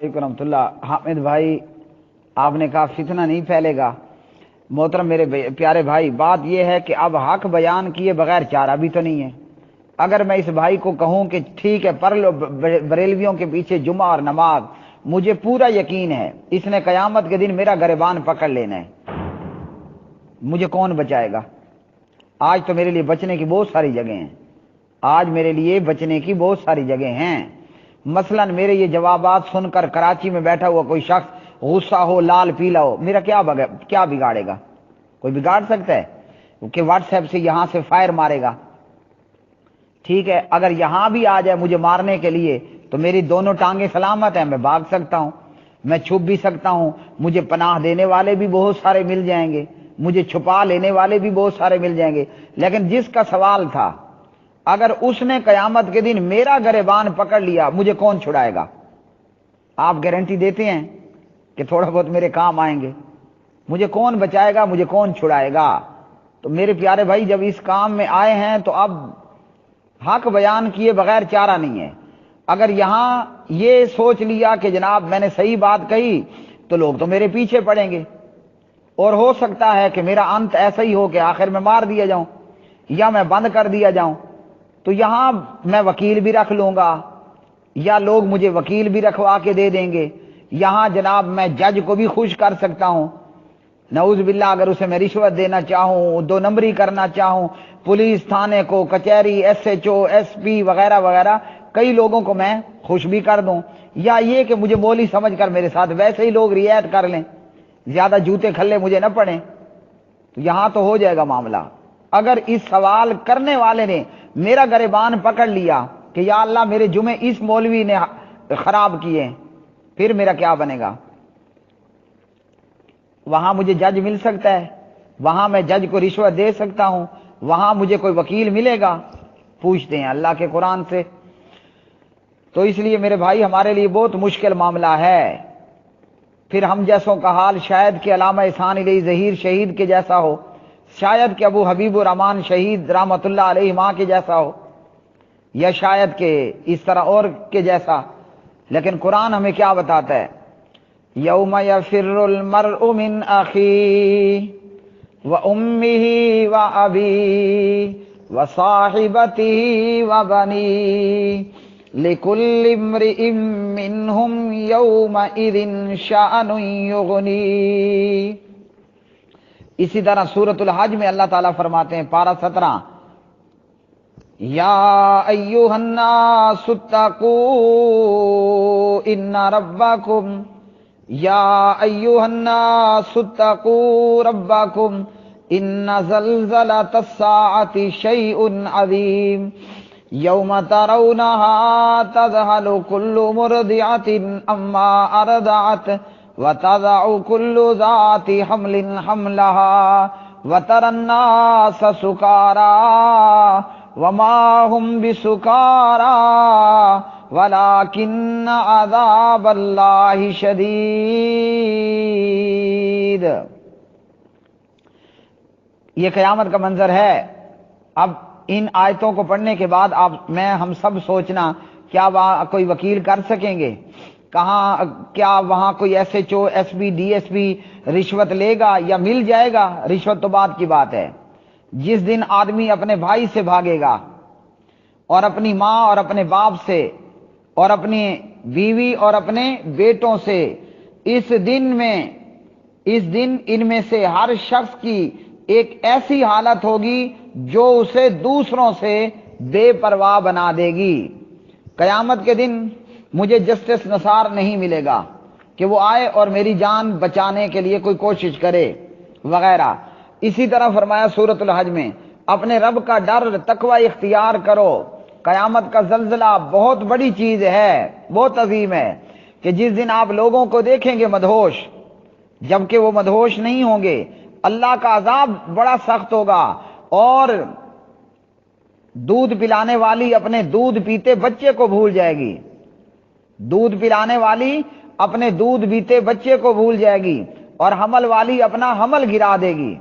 رحمۃ اللہ۔ حامد بھائی آپ نے کہا فتنہ نہیں پھیلے گا۔ محترم میرے پیارے بھائی، بات یہ ہے کہ اب حق بیان کیے بغیر چارہ بھی تو نہیں ہے۔ اگر میں اس بھائی کو کہوں کہ ٹھیک ہے پڑھ لو بریلویوں کے پیچھے جمعہ اور نماز، مجھے پورا یقین ہے اس نے قیامت کے دن میرا گریبان پکڑ لینا ہے، مجھے کون بچائے گا؟ آج تو میرے لیے بچنے کی بہت ساری جگہیں ہیں، آج میرے لیے بچنے کی بہت ساری جگہیں ہیں۔ مثلا میرے یہ جوابات سن کر کراچی میں بیٹھا ہوا کوئی شخص غصہ ہو، لال پیلا ہو، میرا کیا بگاڑے گا؟ کوئی بگاڑ سکتا ہے کہ واٹس ایپ سے یہاں سے فائر مارے گا؟ ٹھیک ہے، اگر یہاں بھی آ جائے مجھے مارنے کے لیے تو میری دونوں ٹانگیں سلامت ہیں، میں بھاگ سکتا ہوں، میں چھپ بھی سکتا ہوں، مجھے پناہ دینے والے بھی بہت سارے مل جائیں گے، مجھے چھپا لینے والے بھی بہت سارے مل جائیں گے۔ لیکن جس کا سوال تھا، اگر اس نے قیامت کے دن میرا گریبان پکڑ لیا مجھے کون چھڑائے گا؟ آپ گارنٹی دیتے ہیں کہ تھوڑا بہت میرے کام آئیں گے؟ مجھے کون بچائے گا؟ مجھے کون چھڑائے گا؟ تو میرے پیارے بھائی جب اس کام میں آئے ہیں تو اب حق بیان کیے بغیر چارہ نہیں ہے۔ اگر یہاں یہ سوچ لیا کہ جناب میں نے صحیح بات کہی تو لوگ تو میرے پیچھے پڑیں گے، اور ہو سکتا ہے کہ میرا انت ایسا ہی ہو کہ آخر میں مار دیا جاؤں یا میں بند کر دیا جاؤں، تو یہاں میں وکیل بھی رکھ لوں گا یا لوگ مجھے وکیل بھی رکھوا کے دے دیں گے، یہاں جناب میں جج کو بھی خوش کر سکتا ہوں، نعوذ باللہ اگر اسے میں رشوت دینا چاہوں، دو نمبری کرنا چاہوں، پولیس تھانے کو، کچہری، S H O, S P وغیرہ وغیرہ کئی لوگوں کو میں خوش بھی کر دوں، یا یہ کہ مجھے مولی سمجھ کر میرے ساتھ ویسے ہی لوگ رعایت کر لیں، زیادہ جوتے کھلے مجھے نہ پڑیں، تو یہاں تو ہو جائے گا معاملہ۔ اگر اس سوال کرنے والے نے میرا گریبان پکڑ لیا کہ یا اللہ میرے جمعے اس مولوی نے خراب کیے، پھر میرا کیا بنے گا؟ وہاں مجھے جج مل سکتا ہے، وہاں میں جج کو رشوت دے سکتا ہوں، وہاں مجھے کوئی وکیل ملے گا؟ پوچھتے ہیں اللہ کے قرآن سے۔ تو اس لیے میرے بھائی ہمارے لیے بہت مشکل معاملہ ہے۔ پھر ہم جیسوں کا حال شاید کہ علامہ احسان علی ظہیر شہید کے جیسا ہو، شاید کہ ابو حبیب الرحمان شہید رحمۃ اللہ علیہ ماں کے جیسا ہو، یا شاید کہ اس طرح اور کے جیسا، لیکن قرآن ہمیں کیا بتاتا ہے؟ یوم یفر المرء من اخیہ وامہ وابیہ وصاحبتہ وبنیہ لکل امرئ منہم یومئذ شأن یغنیہ۔ اسی طرح سورۃ الحج میں اللہ تعالیٰ فرماتے ہیں پارہ 17، یا ایھا الناس اتقوا ان ربکم یا ایھا الناس اتقوا ربکم ان زلزلۃ الساعۃ شیء عظیم یوم ترونها تذہل کل مرضعۃ عما ارضعت وتضع كل ذات حمل حملها وترى الناس سكارى وما هم بسكارى ولكن عذاب الله شديد۔ یہ قیامت کا منظر ہے۔ اب ان آیتوں کو پڑھنے کے بعد ہم سب سوچنا کیا وہاں کوئی وکیل کر سکیں گے؟ کیا وہاں کوئی S H O, S P, D S P رشوت لے گا یا مل جائے گا؟ رشوت تو بات کی بات ہے۔ جس دن آدمی اپنے بھائی سے بھاگے گا اور اپنی ماں اور اپنے باپ سے اور اپنی بیوی اور اپنے بیٹوں سے، اس دن ان میں سے ہر شخص کی ایک ایسی حالت ہوگی جو اسے دوسروں سے بے پرواہ بنا دے گی۔ قیامت کے دن مجھے جسٹس نثار نہیں ملے گا کہ وہ آئے اور میری جان بچانے کے لیے کوئی کوشش کرے وغیرہ۔ اسی طرح فرمایا سورۃ الحج میں اپنے رب کا ڈر، تقوی اختیار کرو۔ قیامت کا زلزلہ بہت بڑی چیز ہے، بہت عظیم ہے، کہ جس دن آپ لوگوں کو دیکھیں گے مدہوش، جبکہ وہ مدہوش نہیں ہوں گے۔ اللہ کا عذاب بڑا سخت ہوگا، اور دودھ پلانے والی اپنے دودھ پیتے بچے کو بھول جائے گی، دودھ پلانے والی اپنے دودھ پیتے بچے کو بھول جائے گی، اور حمل والی اپنا حمل گرا دے گی،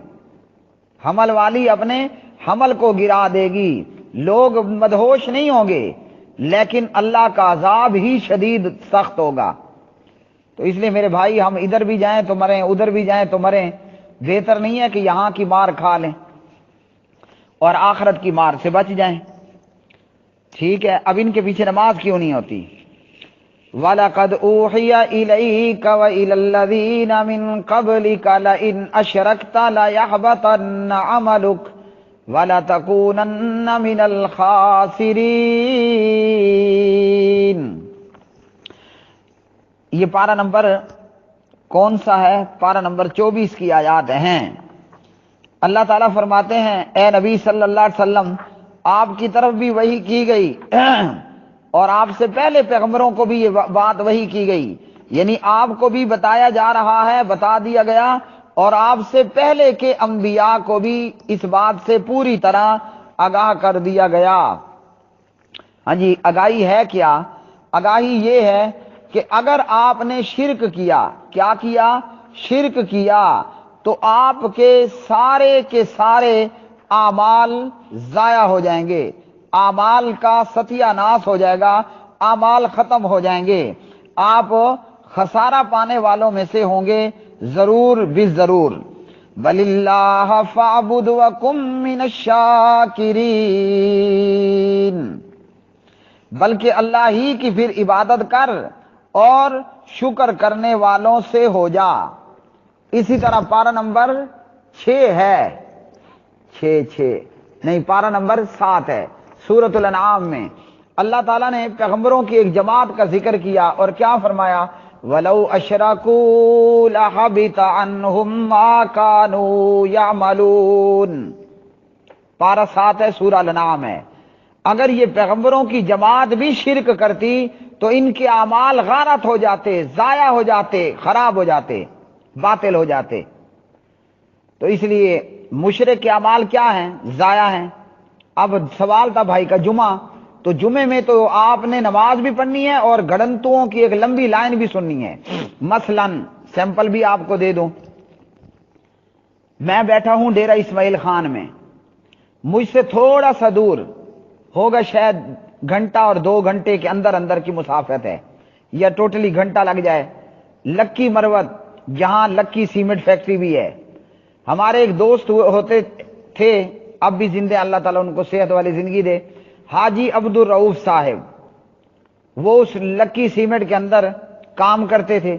حمل والی اپنے حمل کو گرا دے گی۔ لوگ مدہوش نہیں ہوں گے، لیکن اللہ کا عذاب ہی شدید سخت ہوگا۔ تو اس لیے میرے بھائی ہم ادھر بھی جائیں تو مریں، ادھر بھی جائیں تو مریں، بہتر نہیں ہے کہ یہاں کی مار کھا لیں اور آخرت کی مار سے بچ جائیں. ٹھیک ہے، اب ان کے پیچھے نماز کیوں نہیں ہوتی؟ وَلَقَدْ أُوحِيَ إِلَيْكَ وَإِلَى الَّذِينَ مِن قَبْلِكَ لَئِنْ أَشْرَكْتَ لَيَحْبَطَنَّ عَمَلُكَ وَلَتَكُونَنَّ مِنَ الْخَاسِرِينَ. یہ پارہ نمبر کون سا ہے؟ پارہ نمبر 24 کی آیات ہیں. اللہ تعالیٰ فرماتے ہیں اے نبی صلی اللہ علیہ وسلم آپ کی طرف بھی وحی کی گئی اور آپ سے پہلے پیغمبروں کو بھی یہ بات وحی کی گئی، یعنی آپ کو بھی بتایا جا رہا ہے، بتا دیا گیا، اور آپ سے پہلے کے انبیاء کو بھی اس بات سے پوری طرح آگاہ کر دیا گیا. ہاں جی، آگاہی ہے کیا؟ آگاہی یہ ہے کہ اگر آپ نے شرک کیا، کیا کیا؟ شرک کیا، تو آپ کے سارے اعمال ضائع ہو جائیں گے، اعمال کا ستیہ ناش ہو جائے گا، اعمال ختم ہو جائیں گے، آپ خسارہ پانے والوں میں سے ہوں گے ضرور بالضرور. بل اللہ فاعبد وکم من الشاکرین، بلکہ اللہ ہی کی پھر عبادت کر اور شکر کرنے والوں سے ہو جا. اسی طرح پارہ نمبر 6 ہے، 6 نہیں، پارہ نمبر 7 ہے سورۃ الانعام میں. اللہ تعالیٰ نے پیغمبروں کی ایک جماعت کا ذکر کیا اور کیا فرمایا؟ وَلَوْ أَشْرَكُوا لَحَبِطَ عَنْهُمْ مَا كَانُوا يَعْمَلُونَ. پارہ 7 ہے، سورہ الانعام ہے. اگر یہ پیغمبروں کی جماعت بھی شرک کرتی تو ان کے اعمال غارت ہو جاتے، ضائع ہو جاتے، خراب ہو جاتے، باطل ہو جاتے. تو اس لیے مشرک کے اعمال کیا ہیں؟ ضائع ہیں. اب سوال تھا بھائی کا جمعہ، تو جمعے میں تو آپ نے نماز بھی پڑھنی ہے اور گھڑنتوں کی ایک لمبی لائن بھی سننی ہے. مثلا سیمپل بھی آپ کو دے دوں، میں بیٹھا ہوں ڈیرہ اسماعیل خان میں، مجھ سے تھوڑا سا دور ہوگا، شاید گھنٹہ اور 2 گھنٹے کے اندر کی مسافت ہے، یا ٹوٹلی گھنٹہ لگ جائے. لکی مروت، جہاں لکی سیمنٹ فیکٹری بھی ہے، ہمارے ایک دوست ہوتے تھے، اب بھی زندے، اللہ تعالیٰ ان کو صحت والی زندگی دے، حاجی عبد الرؤف صاحب. وہ اس لکی سیمنٹ کے اندر کام کرتے تھے.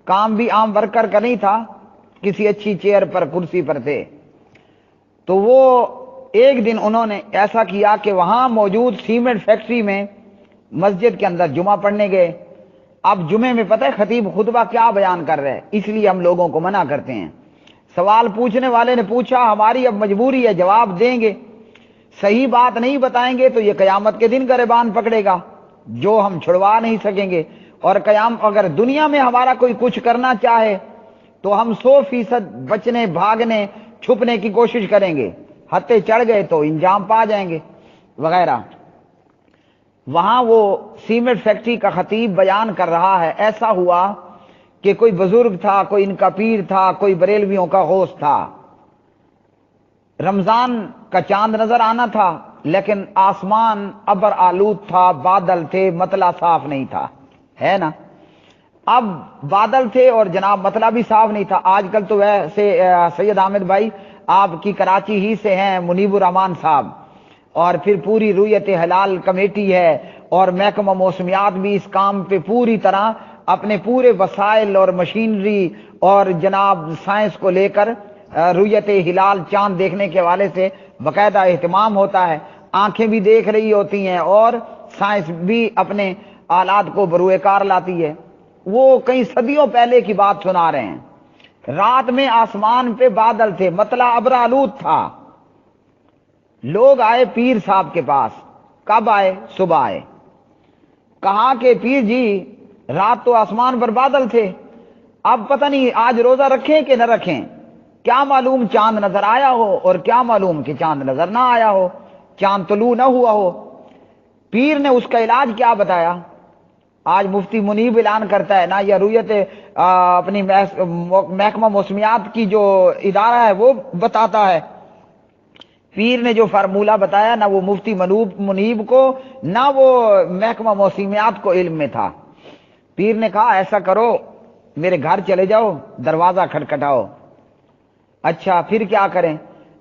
کام بھی عام ورکر کا نہیں تھا، کسی اچھی چیئر پر، کرسی پر تھے. تو وہ ایک دن انہوں نے ایسا کیا کہ وہاں موجود سیمنٹ فیکٹری میں مسجد کے اندر جمعہ پڑھنے گئے. اب جمعے میں پتہ ہے خطیب خطبہ کیا بیان کر رہے ہیں، اس لیے ہم لوگوں کو منع کرتے ہیں. سوال پوچھنے والے نے پوچھا، ہماری اب مجبوری ہے، جواب دیں گے، صحیح بات نہیں بتائیں گے تو یہ قیامت کے دن گریبان پکڑے گا، جو ہم چھڑوا نہیں سکیں گے. اور اگر دنیا میں ہمارا کوئی کچھ کرنا چاہے تو ہم 100% بچنے، بھاگنے، چھپنے کی کوشش کریں گے، ہتھے چڑھ گئے تو انجام پا جائیں گے وغیرہ. وہاں وہ سیمنٹ فیکٹری کا خطیب بیان کر رہا ہے، ایسا ہوا کہ کوئی بزرگ تھا، کوئی ان کا پیر تھا، کوئی بریلویوں کا غوث تھا. رمضان کا چاند نظر آنا تھا، لیکن آسمان ابر آلود تھا، بادل تھے، مطلع صاف نہیں تھا، ہے نا. اب بادل تھے اور جناب مطلع بھی صاف نہیں تھا. آج کل تو ویسے سید احمد بھائی آپ کی کراچی ہی سے ہیں، منیب الرحمان صاحب، اور پھر پوری رویت ہلال کمیٹی ہے، اور محکمہ موسمیات بھی اس کام پہ پوری طرح اپنے پورے وسائل اور مشینری اور جناب سائنس کو لے کر رویت ہلال چاند دیکھنے کے حوالے سے باقاعدہ اہتمام ہوتا ہے. آنکھیں بھی دیکھ رہی ہوتی ہیں اور سائنس بھی اپنے آلات کو بروئے کار لاتی ہے. وہ کئی صدیوں پہلے کی بات سنا رہے ہیں. رات میں آسمان پہ بادل تھے، مطلع ابر آلود تھا. لوگ آئے پیر صاحب کے پاس. کب آئے؟ صبح آئے. کہا کہ پیر جی رات تو آسمان پر بادل تھے، اب پتہ نہیں آج روزہ رکھیں کہ نہ رکھیں، کیا معلوم چاند نظر آیا ہو اور کیا معلوم کہ چاند نظر نہ آیا ہو، چاند طلوع نہ ہوا ہو. پیر نے اس کا علاج کیا بتایا؟ آج مفتی منیب اعلان کرتا ہے نا، یا رویت اپنی محکمہ موسمیات کی جو ادارہ ہے وہ بتاتا ہے. پیر نے جو فارمولہ بتایا، نہ وہ مفتی منیب کو نہ وہ محکمہ موسمیات کو علم میں تھا. پیر نے کہا ایسا کرو، میرے گھر چلے جاؤ، دروازہ کھٹکھٹاؤ۔ اچھا پھر کیا کریں؟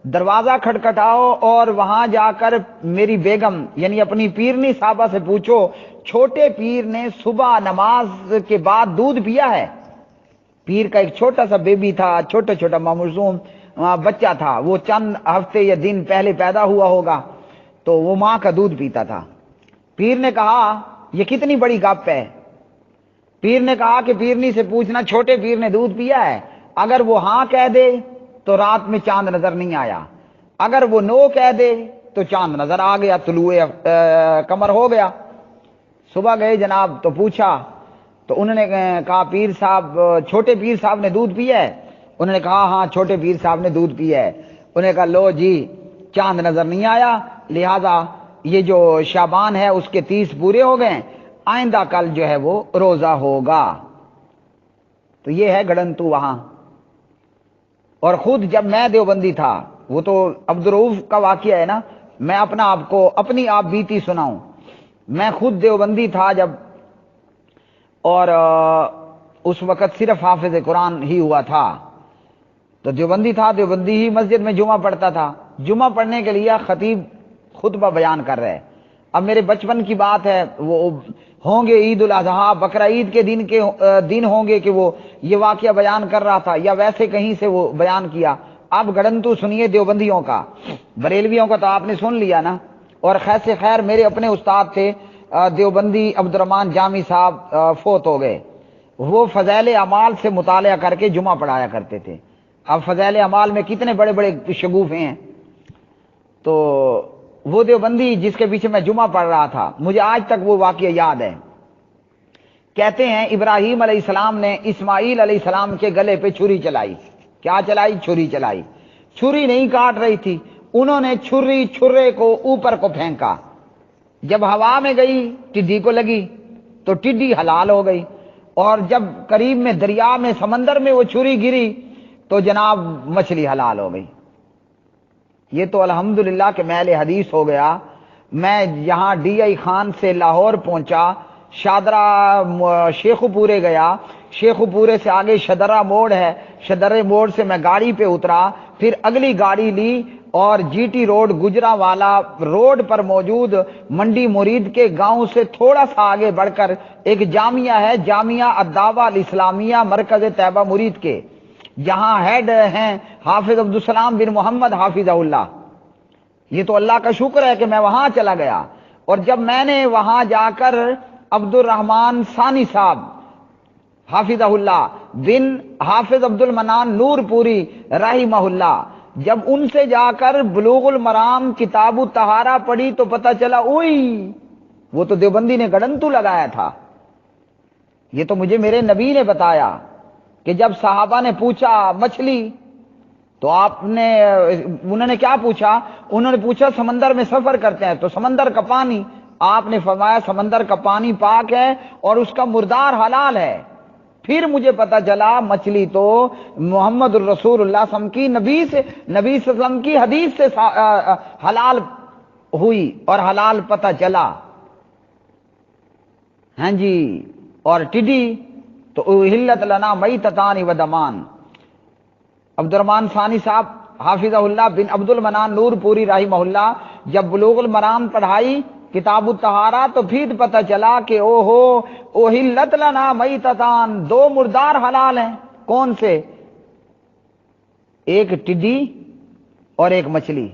دروازہ کھٹکھٹاؤ اور وہاں جا کر میری بیگم یعنی اپنی پیرنی صاحبہ سے پوچھو چھوٹے پیر نے صبح نماز کے بعد دودھ پیا ہے؟ پیر کا ایک چھوٹا سا بیبی تھا، چھوٹا چھوٹا معصوم بچہ تھا، وہ چند ہفتے یا دن پہلے پیدا ہوا ہوگا، تو وہ ماں کا دودھ پیتا تھا۔ پیر نے کہا یہ کتنی بڑی گپ ہے۔ پیر نے کہا کہ پیرنی سے پوچھنا چھوٹے پیر نے دودھ پیا ہے، اگر وہ ہاں کہہ دے تو رات میں چاند نظر نہیں آیا، اگر وہ نو کہہ دے تو چاند نظر آ گیا، طلوع قمر ہو گیا۔ صبح گئے جناب تو پوچھا تو انہوں نے کہا پیر صاحب، چھوٹے پیر صاحب نے دودھ پیا ہے؟ انہوں نے کہا ہاں چھوٹے پیر صاحب نے دودھ پیا ہے۔ انہوں نے کہا لو جی چاند نظر نہیں آیا، لہذا یہ جو شعبان ہے اس کے 30 پورے ہو گئے، آئندہ کل جو ہے وہ روزہ ہوگا۔ تو یہ ہے گڑنتو وہاں۔ اور خود جب میں دیوبندی تھا، وہ تو عبدالرؤف کا واقعہ ہے نا، میں اپنا آپ کو اپنی آپ بیتی سناؤں۔ میں خود دیوبندی تھا جب، اور اس وقت صرف حافظ قرآن ہی ہوا تھا، تو دیوبندی تھا، دیوبندی ہی مسجد میں جمعہ پڑھتا تھا۔ جمعہ پڑھنے کے لیے خطیب خطبہ بیان کر رہے۔ اب میرے بچپن کی بات ہے، وہ ہوں گے عید الاضحیٰ بقرہ عید کے دن ہوں گے کہ وہ یہ واقعہ بیان کر رہا تھا، یا ویسے کہیں سے وہ بیان کیا۔ اب گڑنتو سنیے دیوبندیوں کا، بریلویوں کا تو آپ نے سن لیا نا۔ اور خیر میرے اپنے استاد تھے دیوبندی عبدالرحمن جامی صاحب، فوت ہو گئے۔ وہ فضائل اعمال سے مطالعہ کر کے جمعہ پڑھایا کرتے تھے۔ اب فضائل اعمال میں کتنے بڑے بڑے شگوفے ہیں۔ تو وہ دیوبندی جس کے پیچھے میں جمعہ پڑھ رہا تھا، مجھے آج تک وہ واقعہ یاد ہے۔ کہتے ہیں ابراہیم علیہ السلام نے اسماعیل علیہ السلام کے گلے پہ چھری چلائی۔ کیا چلائی؟ چھری چلائی۔ چھری نہیں کاٹ رہی تھی، انہوں نے چھرے کو اوپر کو پھینکا، جب ہوا میں گئی ٹڈی کو لگی تو ٹڈی حلال ہو گئی، اور جب قریب میں دریا میں سمندر میں وہ چھری گری تو جناب مچھلی حلال ہو گئی۔ یہ تو الحمدللہ کہ میں اہل حدیث ہو گیا۔ میں یہاں ڈی آئی خان سے لاہور پہنچا، شادرہ شیخو پورے گیا، شیخو پورے سے آگے شدرہ موڑ ہے، شدرہ موڑ سے میں گاڑی پہ اترا، پھر اگلی گاڑی لی اور جی ٹی روڈ گجرا والا روڈ پر موجود منڈی مرید کے گاؤں سے تھوڑا سا آگے بڑھ کر ایک جامعہ ہے، جامعہ الدعوہ الاسلامیہ مرکز طیبہ مرید کے، جہاں ہیڈ ہیں حافظ عبدالسلام بن محمد حافظہ اللہ۔ یہ تو اللہ کا شکر ہے کہ میں وہاں چلا گیا، اور جب میں نے وہاں جا کر عبد الرحمن ثانی صاحب حافظہ اللہ بن حافظ عبد المنان نور پوری رحمہ اللہ، جب ان سے جا کر بلوغ المرام کتاب الطہارہ پڑھی تو پتہ چلا اوئی وہ تو دیوبندی نے گڑنتو لگایا تھا۔ یہ تو مجھے میرے نبی نے بتایا کہ جب صحابہ نے پوچھا مچھلی تو انہوں نے کیا پوچھا؟ انہوں نے پوچھا سمندر میں سفر کرتے ہیں تو سمندر کا پانی، آپ نے فرمایا سمندر کا پانی پاک ہے اور اس کا مردار حلال ہے۔ پھر مجھے پتا چلا مچھلی تو محمد الرسول اللہ صلی اللہ علیہ وسلم کی نبی صلی اللہ علیہ وسلم کی حدیث سے حلال ہوئی اور حلال پتا چلا۔ ہاں جی، اور ٹڈی تو احلت لنا میتتان و دمان۔ عبد الرحمن ثانی صاحب حافظہ اللہ بن عبد المنان نور پوری رحمہ اللہ جب بلوغ المرام پڑھائی کتاب الطہارہ تو پھر پتہ چلا کہ احلت لنا میتتان، 2 مردار حلال ہیں۔ کون سے؟ ایک ٹڈی اور ایک مچھلی،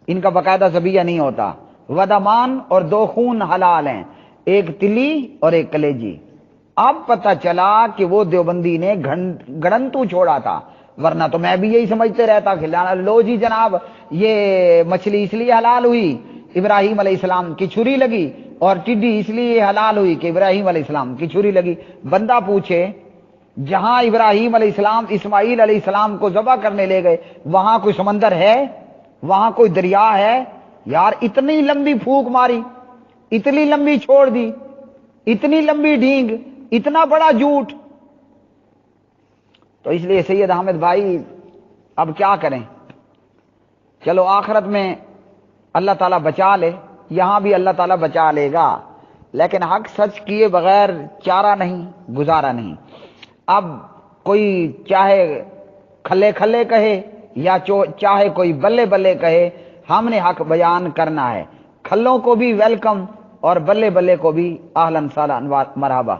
ان کا باقاعدہ ذبیحہ نہیں ہوتا۔ ودمان اور 2 خون حلال ہیں، ایک تلی اور ایک کلیجی۔ اب پتہ چلا کہ وہ دیوبندی نے گڑنتو چھوڑا تھا، ورنہ تو میں بھی یہی سمجھتے رہتا کہ لو جی جناب یہ مچھلی اس لیے حلال ہوئی ابراہیم علیہ السلام کی چھری لگی، اور ٹڈی اس لیے حلال ہوئی کہ ابراہیم علیہ السلام کی چھری لگی۔ بندہ پوچھے جہاں ابراہیم علیہ السلام اسماعیل علیہ السلام کو ذبح کرنے لے گئے وہاں کوئی سمندر ہے؟ وہاں کوئی دریا ہے؟ یار اتنی لمبی پھونک ماری، اتنی لمبی چھوڑ دی، اتنی لمبی ڈینگ، اتنا بڑا جھوٹ۔ تو اس لیے سید احمد بھائی اب کیا کریں؟ چلو آخرت میں اللہ تعالیٰ بچا لے، یہاں بھی اللہ تعالیٰ بچا لے گا، لیکن حق سچ کیے بغیر چارہ نہیں، گزارا نہیں۔ اب کوئی چاہے کھلے کھلے کہے یا چاہے کوئی بلے بلے کہے، ہم نے حق بیان کرنا ہے۔ کھلوں کو بھی ویلکم اور بلے بلے کو بھی اہلاً سہلاً مرحبا۔